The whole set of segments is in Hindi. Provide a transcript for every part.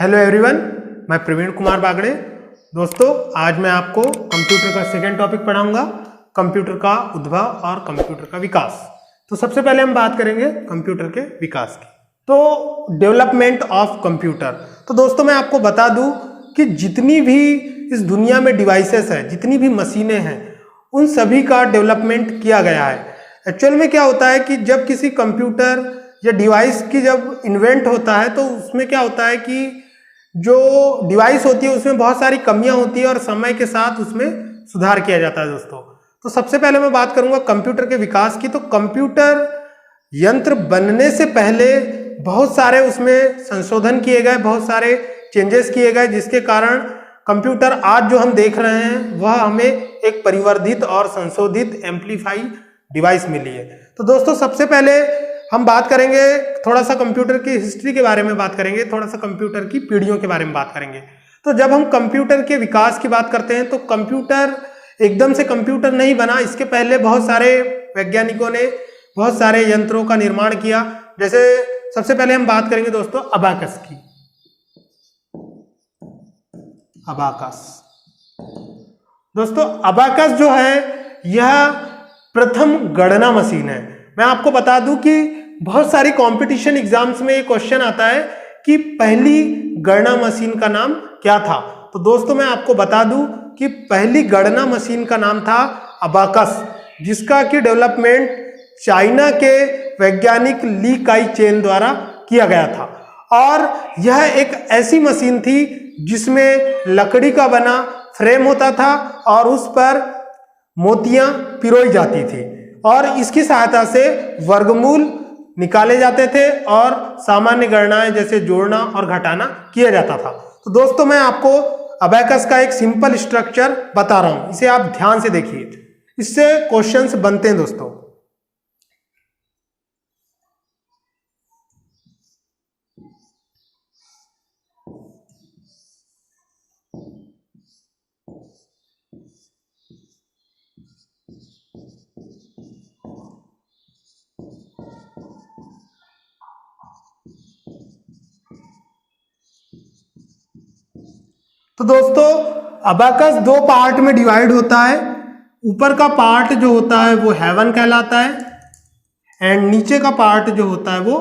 हेलो एवरीवन, मैं प्रवीण कुमार बागड़े। दोस्तों, आज मैं आपको कंप्यूटर का सेकेंड टॉपिक पढ़ाऊंगा, कंप्यूटर का उद्भव और कंप्यूटर का विकास। तो सबसे पहले हम बात करेंगे कंप्यूटर के विकास की। तो डेवलपमेंट ऑफ कंप्यूटर। तो दोस्तों, मैं आपको बता दूं कि जितनी भी इस दुनिया में डिवाइसेस है, जितनी भी मशीनें हैं, उन सभी का डेवलपमेंट किया गया है। एक्चुअल में क्या होता है कि जब किसी कंप्यूटर या डिवाइस की जब इन्वेंट होता है तो उसमें क्या होता है कि जो डिवाइस होती है उसमें बहुत सारी कमियां होती है और समय के साथ उसमें सुधार किया जाता है। दोस्तों, तो सबसे पहले मैं बात करूंगा कंप्यूटर के विकास की। तो कंप्यूटर यंत्र बनने से पहले बहुत सारे उसमें संशोधन किए गए, बहुत सारे चेंजेस किए गए, जिसके कारण कंप्यूटर आज जो हम देख रहे हैं वह हमें एक परिवर्धित और संशोधित एम्पलीफाई डिवाइस मिली है। तो दोस्तों, सबसे पहले हम बात करेंगे थोड़ा सा कंप्यूटर की हिस्ट्री के बारे में बात करेंगे, थोड़ा सा कंप्यूटर की पीढ़ियों के बारे में बात करेंगे। तो जब हम कंप्यूटर के विकास की बात करते हैं तो कंप्यूटर एकदम से कंप्यूटर नहीं बना। इसके पहले बहुत सारे वैज्ञानिकों ने बहुत सारे यंत्रों का निर्माण किया। जैसे सबसे पहले हम बात करेंगे दोस्तों अबाकस की। अबाकस दोस्तों, अबाकस जो है यह प्रथम गणना मशीन है। मैं आपको बता दूं कि बहुत सारी कंपटीशन एग्जाम्स में ये क्वेश्चन आता है कि पहली गणना मशीन का नाम क्या था। तो दोस्तों, मैं आपको बता दूं कि पहली गणना मशीन का नाम था अबाकस, जिसका कि डेवलपमेंट चाइना के वैज्ञानिक ली काई चेन द्वारा किया गया था। और यह एक ऐसी मशीन थी जिसमें लकड़ी का बना फ्रेम होता था और उस पर मोतियां पिरोई जाती थी और इसकी सहायता से वर्गमूल निकाले जाते थे और सामान्य गणनाएं जैसे जोड़ना और घटाना किया जाता था। तो दोस्तों, मैं आपको अबैकस का एक सिंपल स्ट्रक्चर बता रहा हूं, इसे आप ध्यान से देखिए, इससे क्वेश्चंस बनते हैं दोस्तों। तो दोस्तों, अबाकस दो पार्ट में डिवाइड होता है। ऊपर का पार्ट जो होता है वो हेवन कहलाता है एंड नीचे का पार्ट जो होता है वो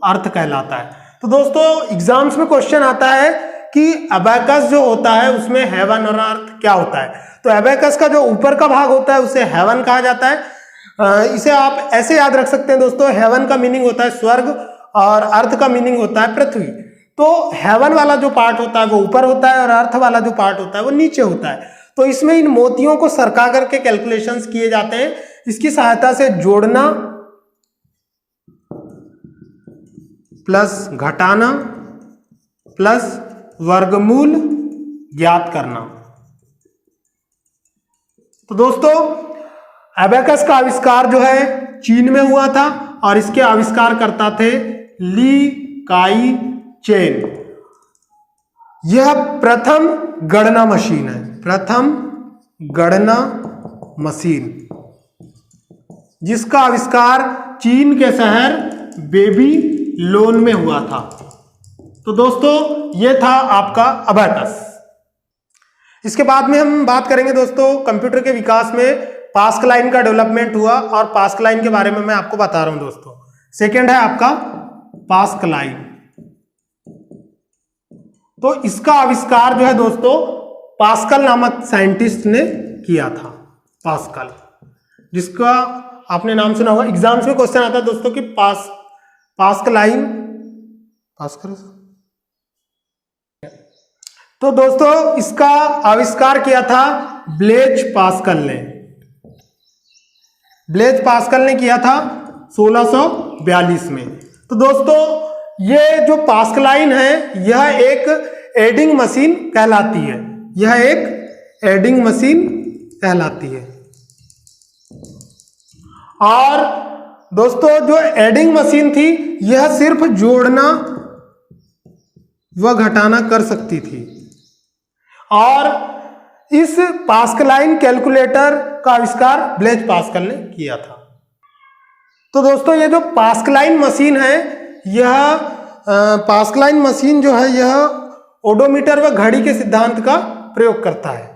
अर्थ कहलाता है। तो दोस्तों, एग्जाम्स में क्वेश्चन आता है कि अबाकस जो होता है उसमें हेवन और अर्थ क्या होता है। तो अबाकस का जो ऊपर का भाग होता है उसे हेवन कहा जाता है। इसे आप ऐसे याद रख सकते हैं दोस्तों, हेवन का मीनिंग होता है स्वर्ग और अर्थ का मीनिंग होता है पृथ्वी। तो हेवन वाला जो पार्ट होता है वो ऊपर होता है और अर्थ वाला जो पार्ट होता है वो नीचे होता है। तो इसमें इन मोतियों को सरका करके कैलकुलेशंस किए जाते हैं। इसकी सहायता से जोड़ना प्लस घटाना प्लस वर्गमूल ज्ञात करना। तो दोस्तों, अबैकस का आविष्कार जो है चीन में हुआ था और इसके आविष्कार करता थे ली काई चेन। यह प्रथम गणना मशीन है, प्रथम गणना मशीन, जिसका आविष्कार चीन के शहर बेबीलोन में हुआ था। तो दोस्तों, यह था आपका अबैकस। इसके बाद में हम बात करेंगे दोस्तों कंप्यूटर के विकास में पास्कलाइन का डेवलपमेंट हुआ और पास्कलाइन के बारे में मैं आपको बता रहा हूं दोस्तों। सेकंड है आपका पास्कलाइन। तो इसका आविष्कार जो है दोस्तों पास्कल नामक साइंटिस्ट ने किया था। पास्कल, जिसका आपने नाम सुना होगा, एग्जाम्स में क्वेश्चन आता है दोस्तों कि पास्कलाइन पास्कल। तो दोस्तों, इसका आविष्कार किया था ब्लेज पास्कल ने। ब्लेज पास्कल ने किया था 1642 में। तो दोस्तों, ये जो पास्कलाइन है यह एक एडिंग मशीन कहलाती है, यह एक एडिंग मशीन कहलाती है। और दोस्तों, जो एडिंग मशीन थी यह सिर्फ जोड़ना व घटाना कर सकती थी। और इस पास्कलाइन कैलकुलेटर का आविष्कार ब्लेज पास्कल ने किया था। तो दोस्तों, ये जो पास्कलाइन मशीन है, यह पास्कलाइन मशीन जो है यह ओडोमीटर व घड़ी के सिद्धांत का प्रयोग करता है।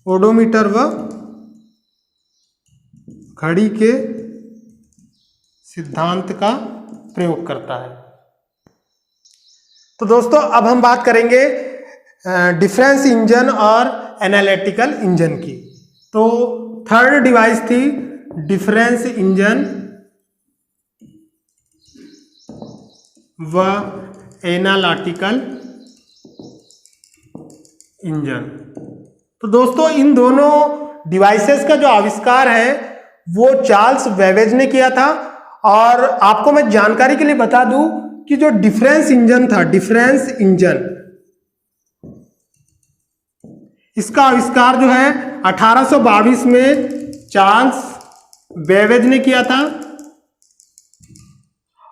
ओडोमीटर व घड़ी के सिद्धांत का प्रयोग करता है। तो दोस्तों अब हम बात करेंगे डिफरेंस इंजन और एनालिटिकल इंजन की। तो थर्ड डिवाइस थी डिफरेंस इंजन व एनालिटिकल इंजन। तो दोस्तों इन दोनों डिवाइसेस का जो आविष्कार है वो चार्ल्स बेबेज ने किया था। और आपको मैं जानकारी के लिए बता दूं कि जो डिफरेंस इंजन था, डिफरेंस इंजन, इसका आविष्कार जो है 1822 में चार्ल्स बेबेज ने किया था।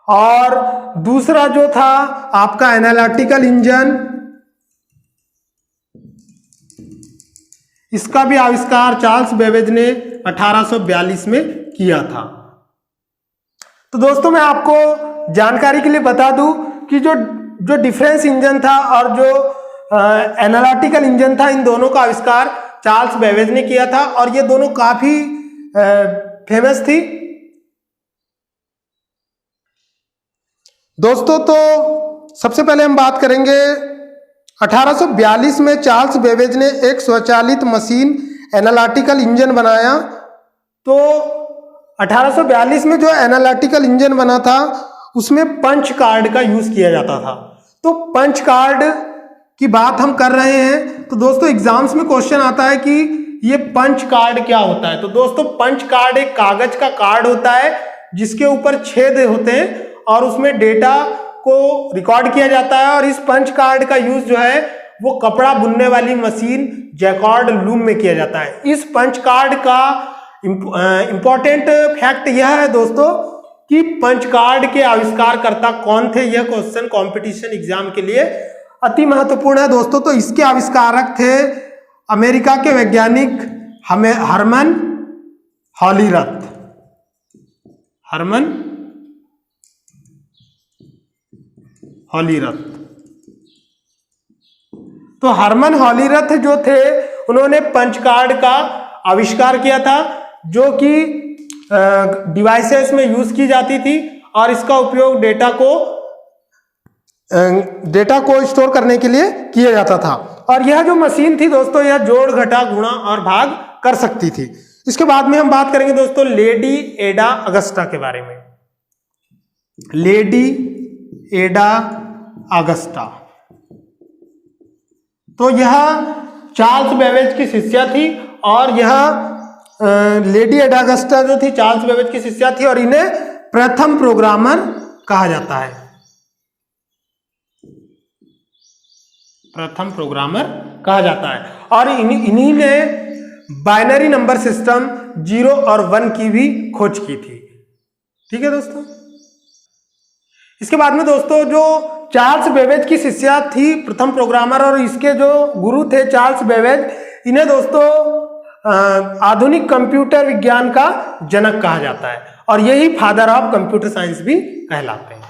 और दूसरा जो था आपका एनालिटिकल इंजन, इसका भी आविष्कार चार्ल्स बेबेज ने 1842 में किया था। तो दोस्तों मैं आपको जानकारी के लिए बता दूं कि जो डिफरेंस इंजन था और जो एनालिटिकल इंजन था, इन दोनों का आविष्कार चार्ल्स बेबेज ने किया था और ये दोनों काफी फेमस थी। दोस्तों तो सबसे पहले हम बात करेंगे 1842 में चार्ल्स बेबेज ने एक स्वचालित मशीन एनालिटिकल इंजन बनाया। तो 1842 में जो एनालिटिकल इंजन बना था उसमें पंच कार्ड का यूज किया जाता था। तो पंच कार्ड की बात हम कर रहे हैं तो दोस्तों एग्जाम्स में क्वेश्चन आता है कि ये पंच कार्ड क्या होता है। तो दोस्तों पंच कार्ड एक कागज का कार्ड होता है जिसके ऊपर छेद होते हैं और उसमें डेटा को रिकॉर्ड किया जाता है। और इस पंच कार्ड का यूज जो है वो कपड़ा बुनने वाली मशीन जैकार्ड लूम में किया जाता है। इस पंच कार्ड का इंपॉर्टेंट फैक्ट यह है दोस्तों कि पंच कार्ड के आविष्कारकर्ता कौन थे, यह क्वेश्चन कंपटीशन एग्जाम के लिए अति महत्वपूर्ण है दोस्तों। तो इसके आविष्कारक थे अमेरिका के वैज्ञानिक हरमन हॉलीरथ। हरमन हॉलीरथ। तो हरमन हॉलीरथ जो थे उन्होंने पंच कार्ड का आविष्कार किया था जो कि डिवाइसेस में यूज की जाती थी और इसका उपयोग डेटा को स्टोर करने के लिए किया जाता था। और यह जो मशीन थी दोस्तों यह जोड़ घटा गुणा और भाग कर सकती थी। इसके बाद में हम बात करेंगे दोस्तों लेडी एडा अगस्टा के बारे में। लेडी एडा अगस्टा, तो यह चार्ल्स बेबेज की शिष्या थी और यह लेडी एडा अगस्टा जो थी चार्ल्स बेबेज की शिष्या थी और इन्हें प्रथम प्रोग्रामर कहा जाता है। प्रथम प्रोग्रामर कहा जाता है और इन्हीं ने बाइनरी नंबर सिस्टम 0 और 1 की भी खोज की थी। ठीक है दोस्तों। इसके बाद में दोस्तों जो चार्ल्स बेबेज की शिष्या थी प्रथम प्रोग्रामर और इसके जो गुरु थे चार्ल्स बेबेज, इन्हें दोस्तों आधुनिक कंप्यूटर विज्ञान का जनक कहा जाता है और यही फादर ऑफ कंप्यूटर साइंस भी कहलाते हैं।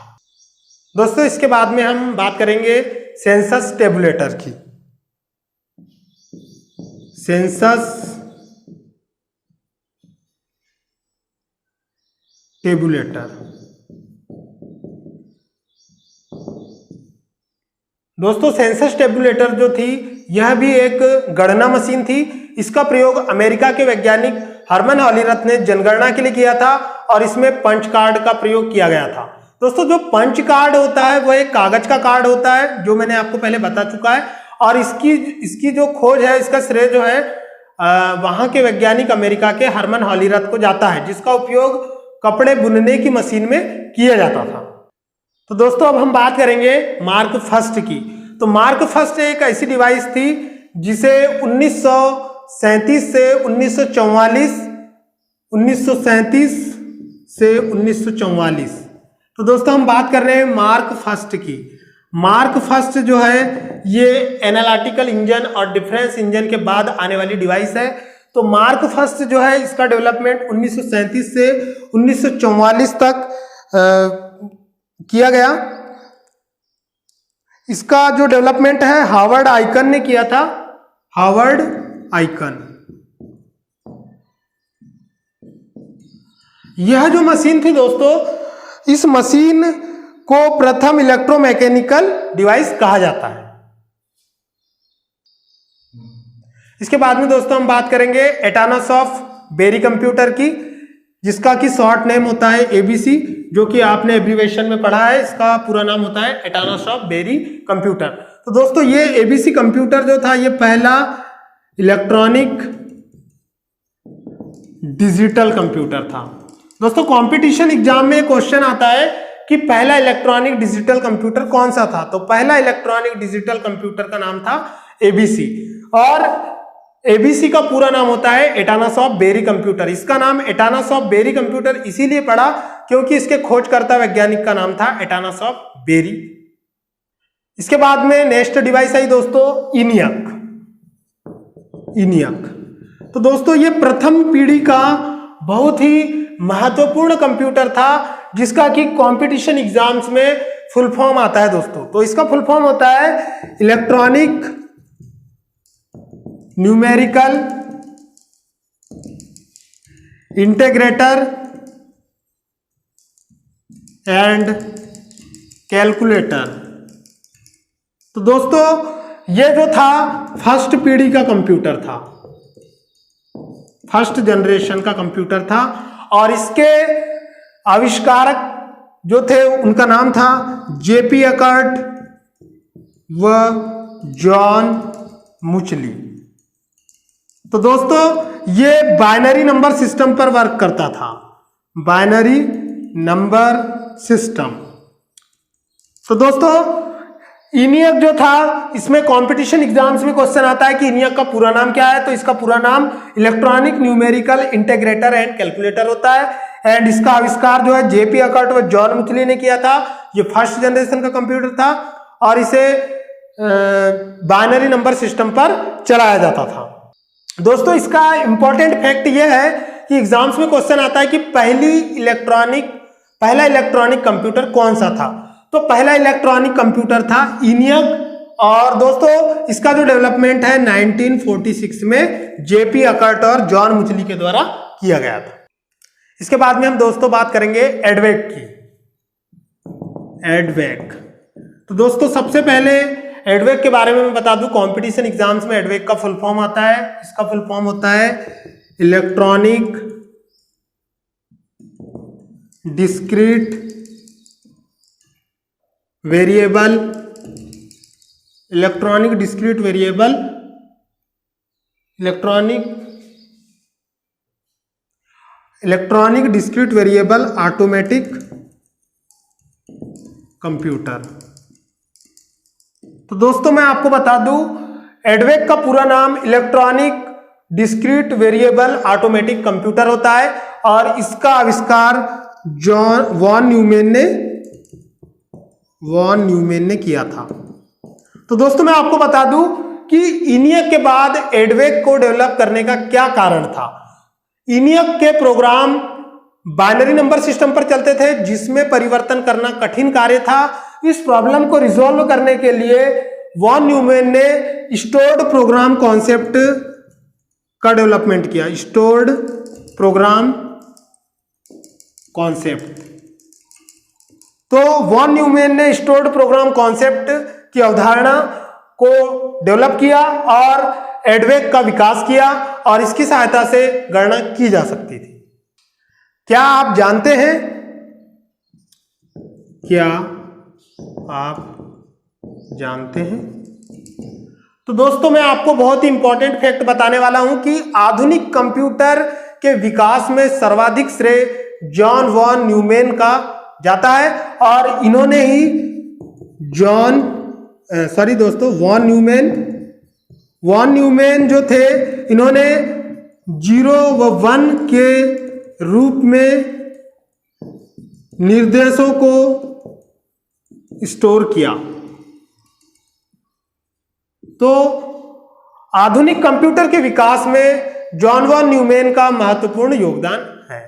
दोस्तों इसके बाद में हम बात करेंगे सेंसस टेबुलेटर की। Census tabulator. दोस्तों सेंसस टेबुलेटर जो थी यह भी एक गणना मशीन थी। इसका प्रयोग अमेरिका के वैज्ञानिक हरमन हॉलीरथ ने जनगणना के लिए किया था और इसमें पंच कार्ड का प्रयोग किया गया था। दोस्तों जो पंच कार्ड होता है वह एक कागज का कार्ड होता है जो मैंने आपको पहले बता चुका है और इसकी जो खोज है इसका श्रेय जो है वहां के वैज्ञानिक अमेरिका के हरमन हॉलीरथ को जाता है जिसका उपयोग कपड़े बुनने की मशीन में किया जाता था। तो दोस्तों अब हम बात करेंगे मार्क फर्स्ट की। तो मार्क फर्स्ट एक ऐसी डिवाइस थी जिसे 1937 से 1944। तो दोस्तों हम बात कर रहे हैं मार्क फर्स्ट की। मार्क फर्स्ट जो है ये एनालिटिकल इंजन और डिफरेंस इंजन के बाद आने वाली डिवाइस है। तो मार्क फर्स्ट जो है इसका डेवलपमेंट 1937 से 1944 तक किया गया इसका जो डेवलपमेंट है हार्वर्ड आइकन ने किया था, हार्वर्ड आइकन। यह जो मशीन थी दोस्तों, इस मशीन को प्रथम इलेक्ट्रोमैकेनिकल डिवाइस कहा जाता है। इसके बाद में दोस्तों हम बात करेंगे एटानस ऑफ बेरी कंप्यूटर की, जिसका कि शॉर्ट नेम होता है एबीसी, जो कि आपने एब्रीवेशन में पढ़ा है। इसका पूरा नाम होता है एटानस ऑफ बेरी कंप्यूटर। तो दोस्तों ये एबीसी कंप्यूटर जो था, ये पहला इलेक्ट्रॉनिक डिजिटल कंप्यूटर था। दोस्तों कॉम्पिटिशन एग्जाम में क्वेश्चन आता है कि पहला इलेक्ट्रॉनिक डिजिटल कंप्यूटर कौन सा था। तो पहला इलेक्ट्रॉनिक डिजिटल कंप्यूटर का नाम था एबीसी, और एबीसी का पूरा नाम होता है एटानस ऑफ बेरी कंप्यूटर। इसका नाम एटानस ऑफ बेरी कंप्यूटर इसीलिए पड़ा क्योंकि इसके खोजकर्ता वैज्ञानिक का नाम था एटानस ऑफ बेरी। इसके बाद में नेक्स्ट डिवाइस आई दोस्तों इनियक। तो दोस्तों ये प्रथम पीढ़ी का बहुत ही महत्वपूर्ण कंप्यूटर था, जिसका कि कंपटीशन एग्जाम्स में फुल फॉर्म आता है दोस्तों। तो इसका फुल फॉर्म होता है electronic numerical integrator and calculator. तो दोस्तों ये जो था फर्स्ट पीढ़ी का कंप्यूटर था, फर्स्ट जनरेशन का कंप्यूटर था, और इसके आविष्कारक जो थे उनका नाम था जेपी अकर्ट व जॉन मुचली। तो दोस्तों ये बाइनरी नंबर सिस्टम पर वर्क करता था, बाइनरी नंबर सिस्टम। तो दोस्तों इनियक जो था, इसमें कंपटीशन एग्जाम्स में क्वेश्चन आता है कि इनियक का पूरा नाम क्या है। तो इसका पूरा नाम electronic numerical integrator and calculator होता है, एंड इसका आविष्कार जो है जेपी अकर्ट व जॉन मुचली ने किया था। ये फर्स्ट जनरेशन का कंप्यूटर था और इसे बाइनरी नंबर सिस्टम पर चलाया जाता था। दोस्तों इसका इंपॉर्टेंट फैक्ट यह है कि एग्जाम्स में क्वेश्चन आता है कि पहला इलेक्ट्रॉनिक कंप्यूटर कौन सा था। तो पहला इलेक्ट्रॉनिक कंप्यूटर था इनियक, और दोस्तों इसका जो डेवलपमेंट है 1946 में जेपी अकर्ट और जॉन मुचली के द्वारा किया गया था। इसके बाद में हम दोस्तों बात करेंगे एडवेक की। एडवेक, तो दोस्तों सबसे पहले एडवेक के बारे में मैं बता दूं, कंपटीशन एग्जाम्स में एडवेक का फुल फॉर्म आता है, इसका फुल फॉर्म होता है electronic discrete variable, electronic discrete variable, electronic discrete variable automatic computer. तो दोस्तों मैं आपको बता दूं, एडवेक का पूरा नाम electronic discrete variable automatic computer होता है, और इसका आविष्कार वॉन न्यूमैन ने किया था। तो दोस्तों मैं आपको बता दूं कि इनियक के बाद एडवेक को डेवलप करने का क्या कारण था। इनियक के प्रोग्राम बाइनरी नंबर सिस्टम पर चलते थे, जिसमें परिवर्तन करना कठिन कार्य था। इस प्रॉब्लम को रिजॉल्व करने के लिए वॉन न्यूमैन ने स्टोर्ड प्रोग्राम कॉन्सेप्ट का डेवलपमेंट किया। स्टोर्ड प्रोग्राम कॉन्सेप्ट, तो वॉन न्यूमैन ने स्टोर्ड प्रोग्राम कॉन्सेप्ट की अवधारणा को डेवलप किया और एडवेक का विकास किया, और इसकी सहायता से गणना की जा सकती थी। क्या आप जानते हैं, तो दोस्तों मैं आपको बहुत ही इंपॉर्टेंट फैक्ट बताने वाला हूं कि आधुनिक कंप्यूटर के विकास में सर्वाधिक श्रेय जॉन वॉन न्यूमैन का जाता है, और इन्होंने ही वॉन न्यूमैन जो थे, इन्होंने 0 व 1 के रूप में निर्देशों को स्टोर किया। तो आधुनिक कंप्यूटर के विकास में जॉन वॉन न्यूमैन का महत्वपूर्ण योगदान है।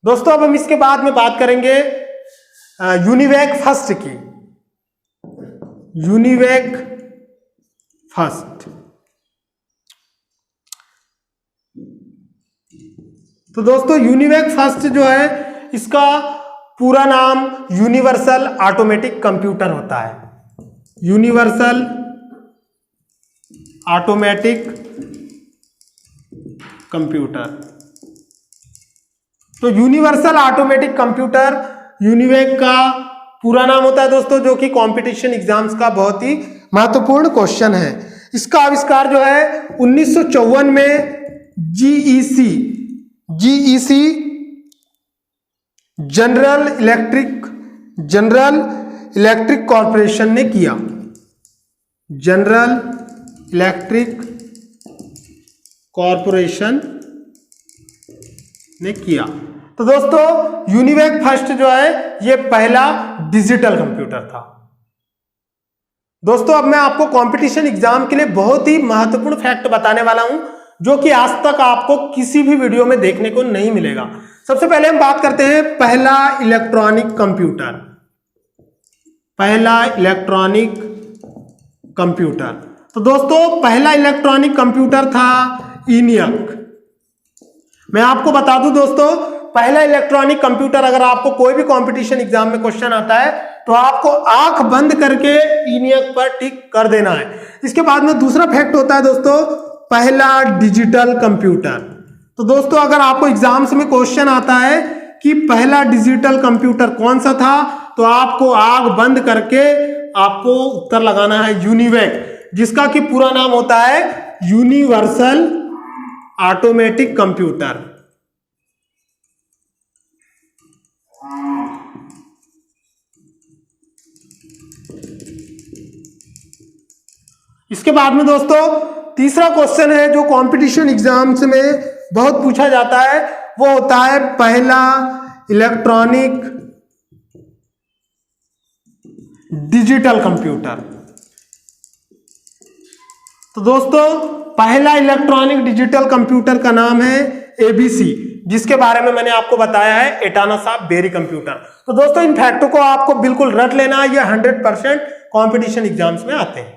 दोस्तों अब हम इसके बाद में बात करेंगे यूनिवैक फर्स्ट की। UNIVAC first. तो दोस्तों यूनिवेक फर्स्ट जो है इसका पूरा नाम यूनिवर्सल ऑटोमेटिक कंप्यूटर होता है। Universal automatic computer. तो यूनिवर्सल ऑटोमेटिक कंप्यूटर यूनिवेक का पूरा नाम होता है दोस्तों, जो कि कंपटीशन एग्जाम्स का बहुत ही महत्वपूर्ण क्वेश्चन है। इसका आविष्कार जो है 1954 में जीईसी जनरल इलेक्ट्रिक कॉर्पोरेशन ने किया। जनरल इलेक्ट्रिक कॉर्पोरेशन ने किया। तो दोस्तों यूनिवेक फर्स्ट जो है ये पहला डिजिटल कंप्यूटर था। दोस्तों अब मैं आपको कंपटीशन एग्जाम के लिए बहुत ही महत्वपूर्ण फैक्ट बताने वाला हूं, जो कि आज तक आपको किसी भी वीडियो में देखने को नहीं मिलेगा। सबसे पहले हम बात करते हैं पहला इलेक्ट्रॉनिक कंप्यूटर। पहला इलेक्ट्रॉनिक कंप्यूटर। तो दोस्तों पहला इलेक्ट्रॉनिक कंप्यूटर था ENIAC। मैं आपको बता दूं दोस्तों, पहला इलेक्ट्रॉनिक कंप्यूटर, अगर आपको कोई भी कंपटीशन एग्जाम में क्वेश्चन आता है तो आपको आंख बंद करके ENIAC पर टिक कर देना है। इसके बाद में दूसरा फैक्ट होता है दोस्तों पहला डिजिटल कंप्यूटर। तो दोस्तों अगर आपको एग्जाम्स में क्वेश्चन आता है कि पहला डिजिटल कंप्यूटर कौन सा था, तो आपको आंख बंद करके आपको उत्तर लगाना है यूनिवेक, जिसका कि पूरा नाम होता है यूनिवर्सल ऑटोमेटिक कंप्यूटर। इसके बाद में दोस्तों तीसरा क्वेश्चन है जो कंपटीशन एग्जाम्स में बहुत पूछा जाता है, वो होता है पहला इलेक्ट्रॉनिक डिजिटल कंप्यूटर। तो दोस्तों पहला इलेक्ट्रॉनिक डिजिटल कंप्यूटर का नाम है ABC, जिसके बारे में मैंने आपको बताया है एटाना साहब बेरी कंप्यूटर। तो दोस्तों इन फैक्टों को आपको बिल्कुल रट लेना, ये 100% कंपटीशन एग्जाम्स में आते हैं।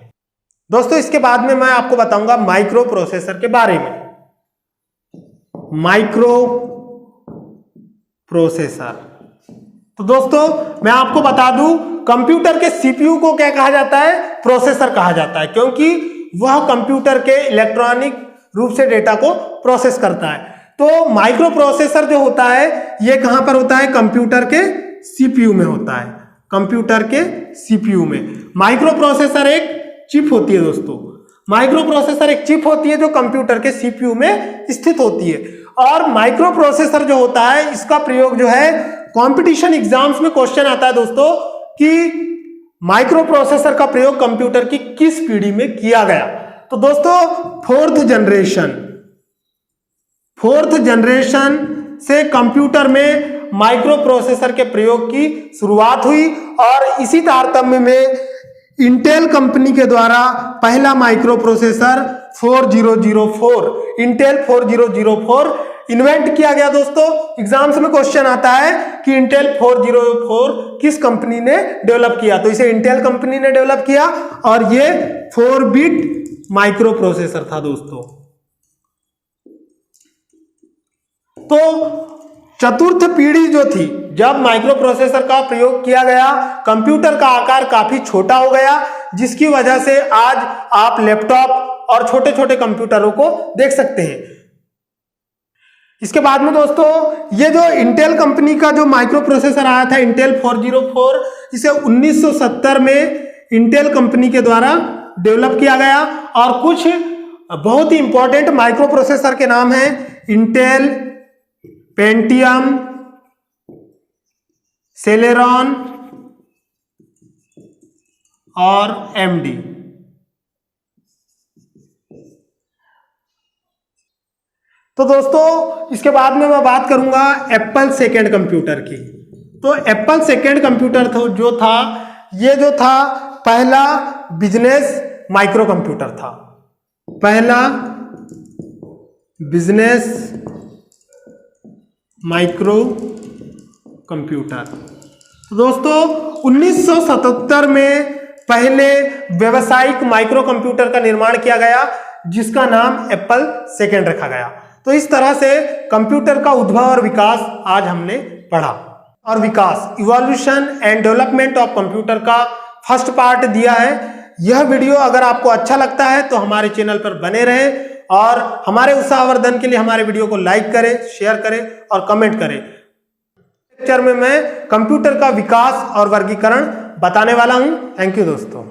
दोस्तों इसके बाद में मैं आपको बताऊंगा माइक्रो प्रोसेसर के बारे में। Micro processor. तो दोस्तों मैं आपको बता दूं कंप्यूटर के CPU को क्या कहा जाता है, प्रोसेसर कहा जाता है, क्योंकि वह कंप्यूटर के इलेक्ट्रॉनिक रूप से डेटा को प्रोसेस करता है। तो माइक्रो प्रोसेसर जो होता है ये कहां पर होता है, कंप्यूटर के CPU में होता है। कंप्यूटर के CPU में माइक्रो प्रोसेसर एक चिप होती है दोस्तों। माइक्रो प्रोसेसर एक चिप होती है जो कंप्यूटर के CPU में स्थित होती है। और माइक्रो प्रोसेसर जो होता है इसका प्रयोग जो है कंपटीशन एग्जाम्स में क्वेश्चन आता है दोस्तों कि माइक्रो प्रोसेसर का प्रयोग कंप्यूटर की किस पीढ़ी में किया गया। तो दोस्तों फोर्थ जनरेशन से कंप्यूटर में माइक्रो प्रोसेसर के प्रयोग की शुरुआत हुई, और इसी तारतम्य में इंटेल कंपनी के द्वारा पहला माइक्रो प्रोसेसर 4004 इंटेल 4004 इन्वेंट किया गया। दोस्तों एग्जाम्स में क्वेश्चन आता है कि इंटेल 404 किस कंपनी ने डेवलप किया, तो इसे इंटेल कंपनी ने डेवलप किया, और ये 4-बिट माइक्रो प्रोसेसर था दोस्तों। तो चतुर्थ पीढ़ी जो थी, जब माइक्रो प्रोसेसर का प्रयोग किया गया, कंप्यूटर का आकार काफी छोटा हो गया, जिसकी वजह से आज आप लैपटॉप और छोटे छोटे कंप्यूटरों को देख सकते हैं। इसके बाद में दोस्तों ये जो इंटेल कंपनी का जो माइक्रो प्रोसेसर आया था इंटेल 404, इसे 1970 में इंटेल कंपनी के द्वारा डेवलप किया गया, और कुछ बहुत ही इंपॉर्टेंट माइक्रो प्रोसेसर के नाम हैं इंटेल पेंटियम, सेलेरॉन और AMD। तो दोस्तों इसके बाद में मैं बात करूंगा एप्पल सेकेंड कंप्यूटर की। तो एप्पल सेकेंड कंप्यूटर जो था ये जो था पहला बिजनेस माइक्रो कंप्यूटर था। पहला बिजनेस माइक्रो कंप्यूटर। तो दोस्तों 1977 में पहले व्यवसायिक माइक्रो कंप्यूटर का निर्माण किया गया, जिसका नाम एप्पल II रखा गया। तो इस तरह से कंप्यूटर का उद्भव और विकास आज हमने पढ़ा। और विकास, evolution and development of computer का फर्स्ट पार्ट दिया है। यह वीडियो अगर आपको अच्छा लगता है तो हमारे चैनल पर बने रहें और हमारे उत्साहवर्धन के लिए हमारे वीडियो को लाइक करें, शेयर करें और कमेंट करें। लेक्चर में मैं कंप्यूटर का विकास और वर्गीकरण बताने वाला हूं। थैंक यू दोस्तों।